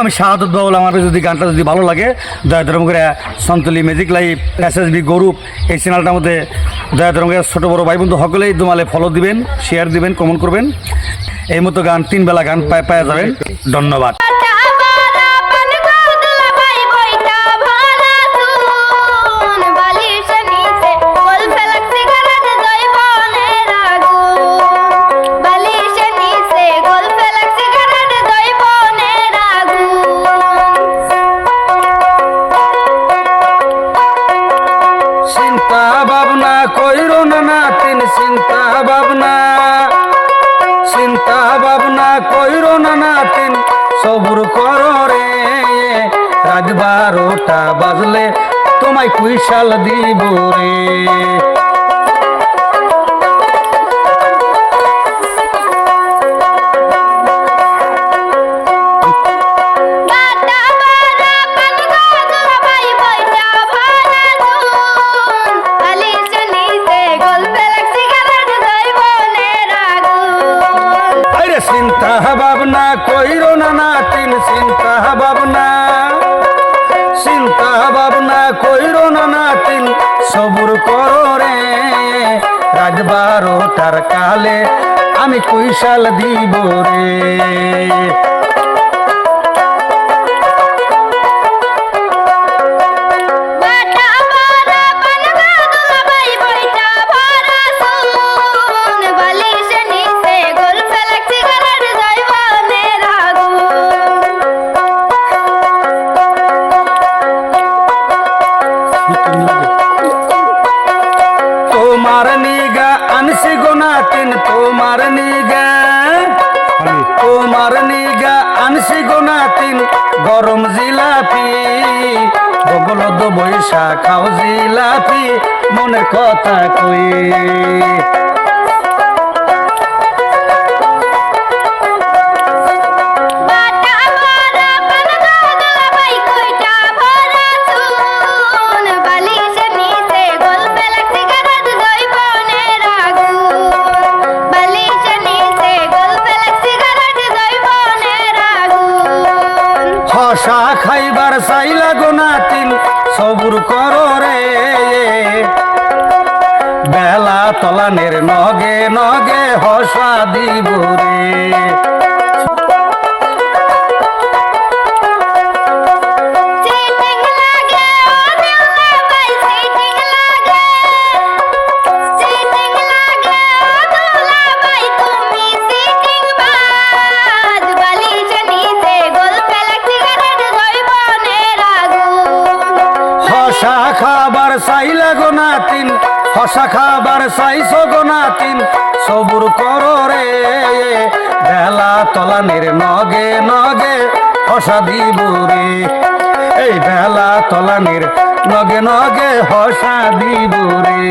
আমি শাহাদত বাউল। আমার যদি গানটা যদি ভালো লাগে দয়া করে সন্তলি ম্যাজিক লাইভ SSB গৌরব এই চ্যানেলটার মধ্যে দয়া করে ছোটো বড়ো ভাই বন্ধু সকলেই তোমালে ফলো দিবেন, শেয়ার দিবেন, কমেন্ট করবেন। এই মতো গান 3 বেলা গান পাওয়া যাবেন। ধন্যবাদ। চিন্তা ভাবনা কইরো না নাতিন, চিন্তা ভাবনা কইরো না নাতিন, সবুর করো রে। রাত 12টা বাজলে তোমায় কুইশাল দিব রে। চিন্তা ভাবনা কইরো না নাতিন, চিন্তা ভাবনা কইরো না নাতিন, সবুর করো রে। রাত 12টার কালে আমি কুইশাল দিব রে। তোমার নিগা আনছি গো নাতিন, তোমার নিগা আনছি গো নাতিন, গরম জিলাপি। বগলদ বৈশা খাও জিলাপি, মনের কথা কই। হসা খাইবার চাইলা গো নাতিন, সবুর করো রে। বেলা তলানের নগে নগে হসা দিব রে। হসা খাবার চাইলা গো নাতিন, হসা খাবার চাইছো গো নাতিন, সবুর করো রে। বেলা তলানের নগে নগে হসা দিব রে। এই বেলা তলানের নগে নগে হসা দিব রে।